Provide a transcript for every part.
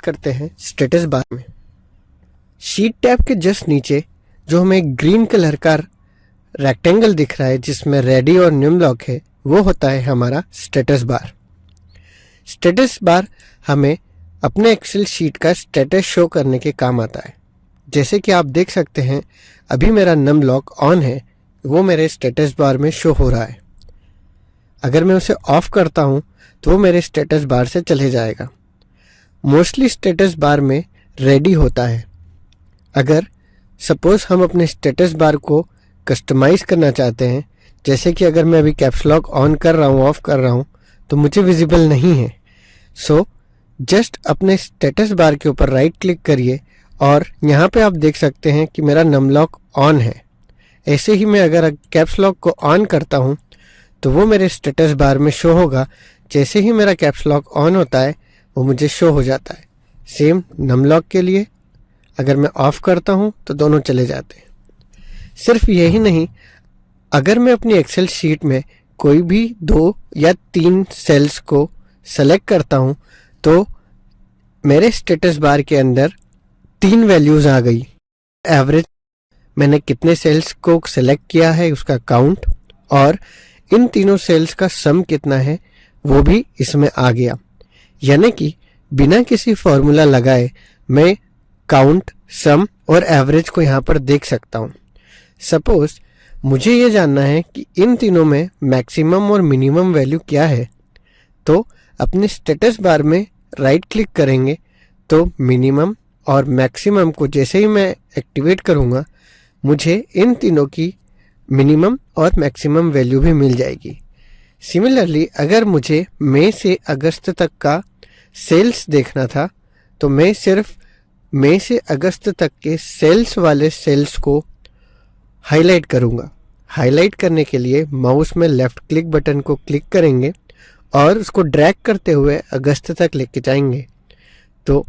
करते हैं status bar में। शीट टैब के जस्ट नीचे जो हमें ग्रीन कलर का रेक्टेंगल दिख रहा है जिसमें रेडी और न्यूमलॉक है, वो होता है हमारा स्टेटस बार। स्टेटस बार हमें अपने एक्सेल शीट का स्टेटस शो करने के काम आता है। जैसे कि आप देख सकते हैं अभी मेरा न्यूमलॉक ऑन है, वो मेरे स्टेटस बार में शो हो रहा है। अगर मैं उसे ऑफ करता हूं तो वो मेरे स्टेटस बार से चले जाएगा। मोस्टली स्टेटस बार में रेडी होता है। अगर सपोज हम अपने स्टेटस बार को कस्टमाइज करना चाहते हैं, जैसे कि अगर मैं अभी कैप्स लॉक ऑन कर रहा हूँ, ऑफ कर रहा हूँ, तो मुझे विजिबल नहीं है। सो जस्ट अपने स्टेटस बार के ऊपर राइट क्लिक करिए और यहाँ पे आप देख सकते हैं कि मेरा नमलॉक ऑन है। ऐसे ही मैं अगर कैप्स लॉक को ऑन करता हूँ तो वो मेरे स्टेटस बार में शो होगा। जैसे ही मेरा कैप्स लॉक ऑन होता है वो मुझे शो हो जाता है। सेम नमलॉक के लिए अगर मैं ऑफ करता हूँ तो दोनों चले जाते हैं। सिर्फ यही नहीं, अगर मैं अपनी एक्सेल शीट में कोई भी 2 या 3 सेल्स को सेलेक्ट करता हूँ तो मेरे स्टेटस बार के अंदर 3 वैल्यूज आ गई। एवरेज, मैंने कितने सेल्स को सेलेक्ट किया है उसका काउंट, और इन तीनों सेल्स का सम कितना है वो भी इसमें आ गया। यानी कि बिना किसी फॉर्मूला लगाए मैं काउंट, सम और एवरेज को यहाँ पर देख सकता हूँ। सपोज मुझे ये जानना है कि इन तीनों में मैक्सिमम और मिनिमम वैल्यू क्या है, तो अपने स्टेटस बार में राइट क्लिक करेंगे तो मिनिमम और मैक्सिमम को जैसे ही मैं एक्टिवेट करूँगा मुझे इन तीनों की मिनिमम और मैक्सिमम वैल्यू भी मिल जाएगी। सिमिलरली अगर मुझे मई से अगस्त तक का सेल्स देखना था तो मैं सिर्फ मई से अगस्त तक के सेल्स वाले सेल्स को हाईलाइट करूंगा। हाईलाइट करने के लिए माउस में लेफ्ट क्लिक बटन को क्लिक करेंगे और उसको ड्रैग करते हुए अगस्त तक लेके जाएंगे। तो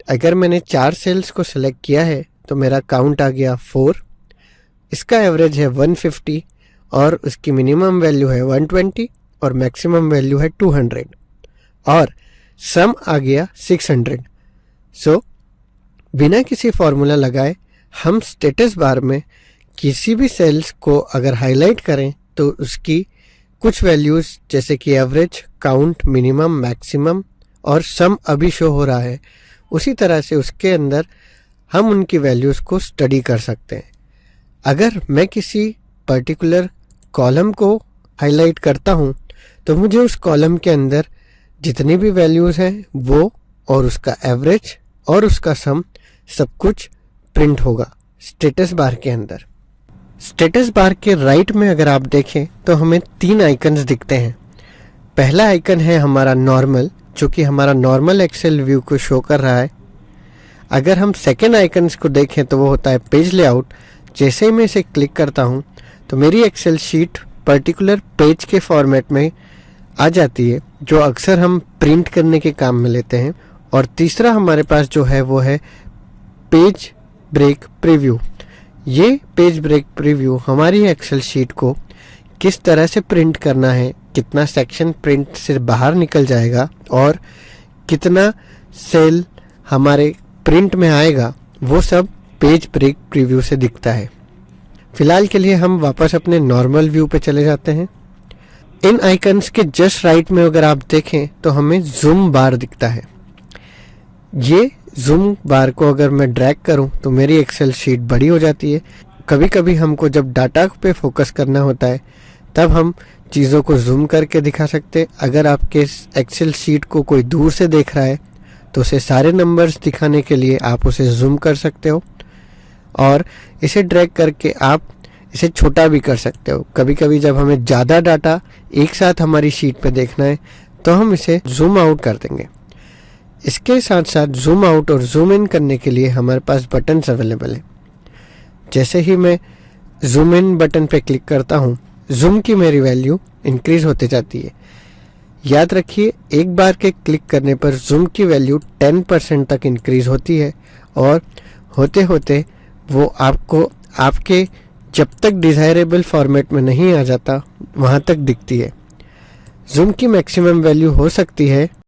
अगर मैंने 4 सेल्स को सिलेक्ट किया है तो मेरा काउंट आ गया 4, इसका एवरेज है 150 और उसकी मिनिमम वैल्यू है 120 और मैक्सिमम वैल्यू है 200 और सम आ गया 600। सो बिना किसी फॉर्मूला लगाए हम स्टेटस बार में किसी भी सेल्स को अगर हाईलाइट करें तो उसकी कुछ वैल्यूज जैसे कि एवरेज, काउंट, मिनिमम, मैक्सिमम और सम अभी शो हो रहा है, उसी तरह से उसके अंदर हम उनकी वैल्यूज को स्टडी कर सकते हैं। अगर मैं किसी पर्टिकुलर कॉलम को हाईलाइट करता हूं तो मुझे उस कॉलम के अंदर जितनी भी वैल्यूज हैं वो और उसका एवरेज और उसका सम सब कुछ प्रिंट होगा स्टेटस बार के अंदर। स्टेटस बार के राइट में अगर आप देखें तो हमें 3 आइकन्स दिखते हैं। पहला आइकन है हमारा नॉर्मल, जो कि हमारा नॉर्मल एक्सेल व्यू को शो कर रहा है। अगर हम सेकेंड आइकन्स को देखें तो वो होता है पेज लेआउट। जैसे ही मैं इसे क्लिक करता हूँ तो मेरी एक्सेल शीट पर्टिकुलर पेज के फॉर्मेट में आ जाती है, जो अक्सर हम प्रिंट करने के काम में लेते हैं। और तीसरा हमारे पास जो है वो है पेज ब्रेक प्रीव्यू। ये पेज ब्रेक प्रीव्यू हमारी एक्सेल शीट को किस तरह से प्रिंट करना है, कितना सेक्शन प्रिंट से बाहर निकल जाएगा और कितना सेल हमारे प्रिंट में आएगा, वो सब पेज ब्रेक प्रीव्यू से दिखता है। फिलहाल के लिए हम वापस अपने नॉर्मल व्यू पे चले जाते हैं। इन आइकन्स के जस्ट राइट में अगर आप देखें तो हमें जूम बार दिखता है। ये जूम बार को अगर मैं ड्रैग करूं तो मेरी एक्सेल शीट बड़ी हो जाती है। कभी कभी हमको जब डाटा पे फोकस करना होता है तब हम चीज़ों को जूम करके दिखा सकते हैं। अगर आपके एक्सेल शीट को कोई दूर से देख रहा है तो उसे सारे नंबर्स दिखाने के लिए आप उसे जूम कर सकते हो और इसे ड्रैग करके आप इसे छोटा भी कर सकते हो। कभी कभी जब हमें ज़्यादा डाटा एक साथ हमारी शीट पे देखना है तो हम इसे जूम आउट कर देंगे। इसके साथ साथ जूम आउट और जूम इन करने के लिए हमारे पास बटन्स अवेलेबल है। जैसे ही मैं जूम इन बटन पे क्लिक करता हूँ, जूम की मेरी वैल्यू इंक्रीज होते जाती है। याद रखिए, एक बार के क्लिक करने पर जूम की वैल्यू 10% तक इंक्रीज होती है और होते होते वो आपको आपके जब तक डिज़ायरेबल फॉर्मेट में नहीं आ जाता वहाँ तक दिखती है। जूम की मैक्सिमम वैल्यू हो सकती है